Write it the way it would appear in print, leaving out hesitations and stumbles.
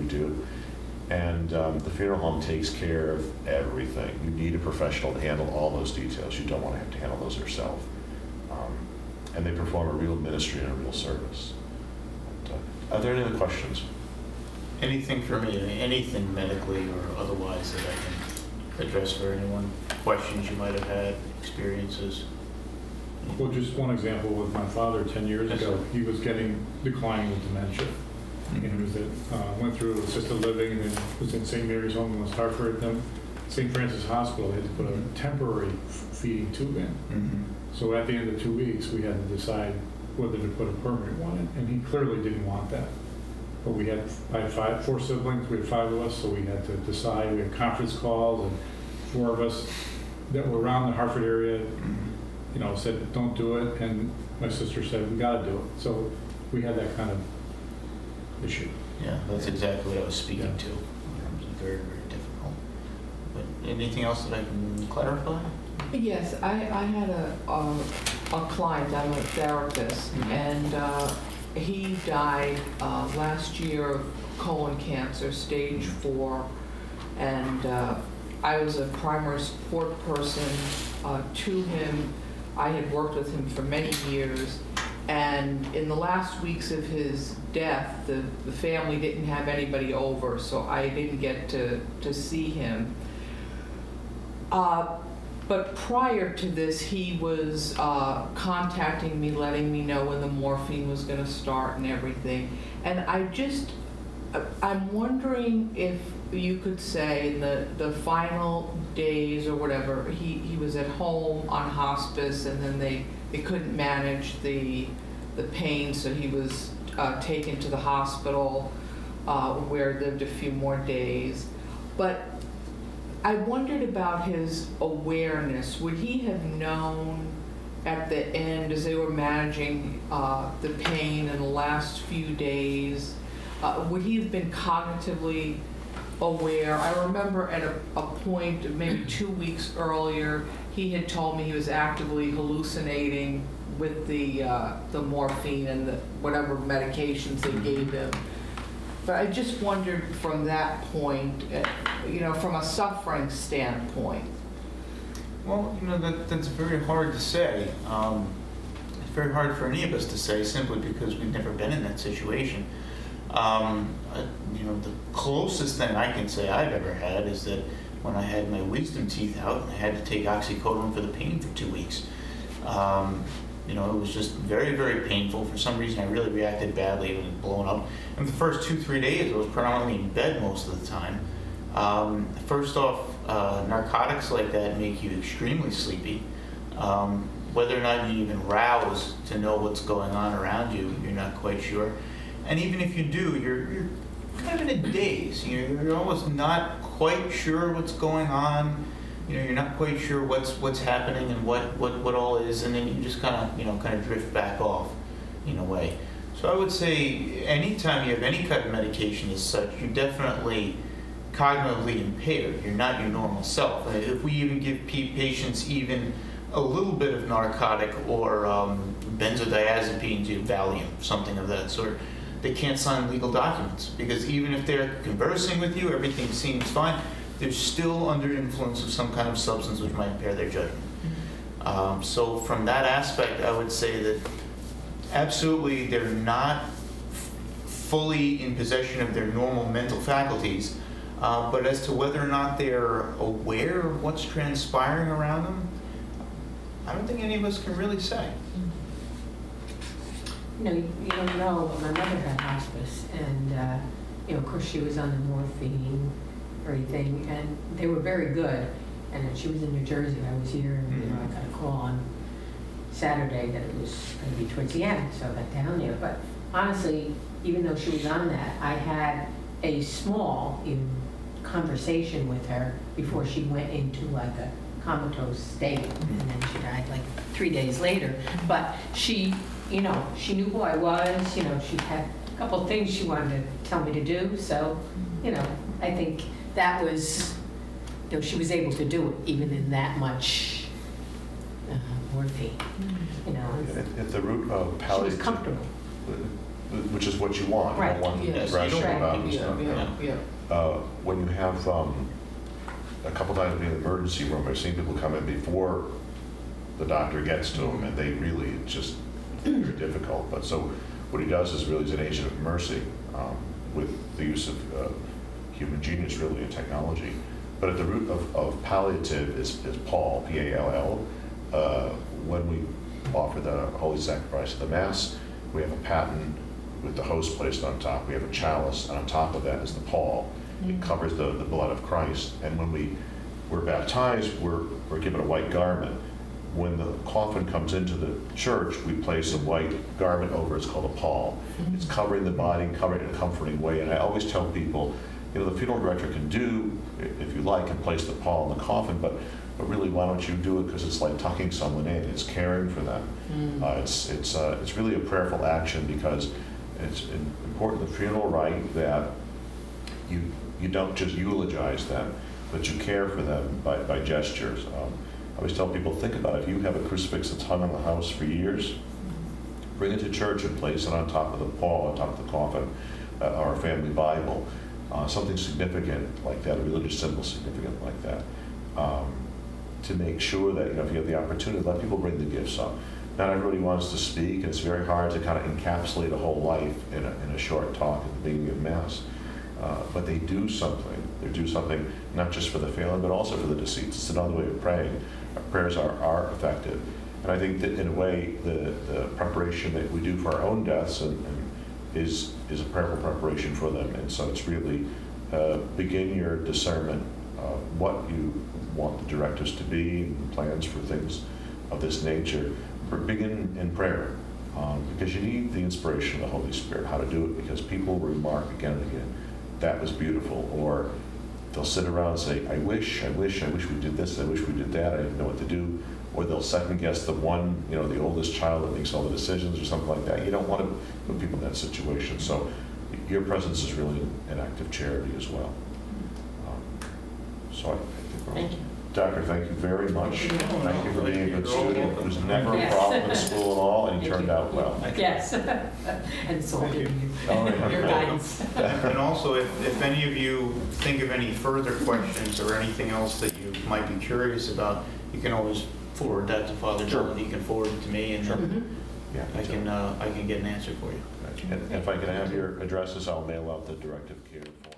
do. And the funeral home takes care of everything. You need a professional to handle all those details. You don't want to have to handle those yourself. And they perform a real ministry and a real service. Are there any other questions? Anything for me, anything medically or otherwise that I can address for anyone? Questions you might have had, experiences? Well, just one example with my father 10 years Yes, ago, sir. he was getting declining with dementia. And he was went through assisted living and then was in St. Mary's Home in West Hartford. Then St. Francis Hospital, they had to put a temporary feeding tube in. Mm-hmm. So at the end of 2 weeks, we had to decide whether to put a permanent one in, and he clearly didn't want that. But I had 4 siblings, we had 5 of us, so we had to decide. We had conference calls, and 4 of us that were around the Hartford area, said, don't do it, and my sister said, we gotta do it. So we had that kind of issue. Yeah, that's exactly what I was speaking Yeah. to. It was very, very difficult. But anything else that I can clarify? Yes, I had a client, I'm a therapist, Mhm. and he died last year of colon cancer, stage 4, and I was a primary support person to him. I had worked with him for many years, and in the last weeks of his death, the family didn't have anybody over, so I didn't get to see him. But prior to this, he was contacting me, letting me know when the morphine was going to start and everything. And I'm wondering if you could say in the final days or whatever, he was at home on hospice, and then they couldn't manage the pain, so he was taken to the hospital where he lived a few more days. But I wondered about his awareness. Would he have known at the end, as they were managing the pain in the last few days, would he have been cognitively aware? I remember at a point, maybe 2 weeks earlier, he had told me he was actively hallucinating with the morphine and the whatever medications they gave him. But I just wondered from that point, from a suffering standpoint. Well, that's very hard to say. It's very hard for any of us to say simply because we've never been in that situation. The closest thing I can say I've ever had is that when I had my wisdom teeth out, I had to take oxycodone for the pain for 2 weeks. It was just very, very painful. For some reason, I really reacted badly. It was blown up. And the first 2-3 days, I was predominantly in bed most of the time. First off, narcotics like that make you extremely sleepy. Whether or not you even rouse to know what's going on around you, you're not quite sure. And even if you do, you're kind of in a daze. You're almost not quite sure what's going on. You're not quite sure what's happening and what all is, and then you just kind of drift back off in a way. So I would say anytime you have any kind of medication as such, you're definitely cognitively impaired. You're not your normal self. If we even give patients even a little bit of narcotic or benzodiazepines, Valium, something of that sort, they can't sign legal documents because even if they're conversing with you, everything seems fine. They're still under influence of some kind of substance which might impair their judgment. So from that aspect, I would say that absolutely they're not fully in possession of their normal mental faculties, but as to whether or not they're aware of what's transpiring around them, I don't think any of us can really say. You don't know. My mother had hospice, and of course she was on the morphine, everything, and they were very good. And she was in New Jersey. I was here, and I got a call on Saturday that it was going to be towards the end, so I got down there. But honestly, even though she was on that, I had a small conversation with her before she went into like a comatose state, and then she died like 3 days later. But she knew who I was. She had a couple of things she wanted to tell me to do. So, I think that was, she was able to do it even in that much morphine. At the root of She was palliative, comfortable. which is what you want. You Right. don't want them Yes, thrashing you don't about want and to stuff. be- Yeah. When you have, a couple times in the emergency room, I've seen people come in before the doctor gets to them, and they really, it's just very difficult. But so what he does is really is an agent of mercy with the use of human genius, really, and technology. But at the root of palliative is Paul, P-A-L-L. When we offer the holy sacrifice of the Mass, we have a paten with the host placed on top. We have a chalice, and on top of that is the pall. It covers the blood of Christ. And when we're baptized, we're given a white garment. When the coffin comes into the church, we place a white garment over it. It's called a pall. It's covering the body, covering it in a comforting way. And I always tell people, the funeral director can do, if you like, and place the pall in the coffin, but really, why don't you do it? Because it's like tucking someone in. It's caring for them. It's really a prayerful action, because it's important, the funeral rite, that you don't just eulogize them, but you care for them by gestures. I always tell people, think about it. If you have a crucifix that's hung on the house for years, bring it to church and place it on top of the pall, on top of the coffin, or a family Bible. Something significant like that, a religious symbol significant like that, to make sure that, if you have the opportunity, let people bring the gifts up. Not everybody wants to speak, and it's very hard to kind of encapsulate a whole life in a short talk at the beginning of Mass. But they do something. They do something not just for the failing, but also for the deceased. It's another way of praying. Our prayers are effective. And I think that, in a way, the preparation that we do for our own deaths is a prayerful preparation for them. And so it's really begin your discernment of what you want the directives to be, and plans for things of this nature. Begin in prayer, because you need the inspiration of the Holy Spirit, how to do it, because people will remark again and again, that was beautiful, or they'll sit around and say, I wish we did this, I wish we did that, I didn't know what to do. Or they'll second guess the one, the oldest child that makes all the decisions, or something like that. You don't want to put people in that situation. So your presence is really an act of charity as well. So I think we're all. Thank you. Doctor, thank you very much. Thank you. Thank you for being a good You're all student. welcome. It was never a Yes. problem in school at all, and you Thank turned you. out well. Yes. And so did you. All right. Your guidance. And also, if any of you think of any further questions or anything else that you might be curious about, you can always forward that to Father Sure. John. He can forward it to me, and then Yeah, I can get an answer for you. And if I can have your addresses, I'll mail out the directive care form.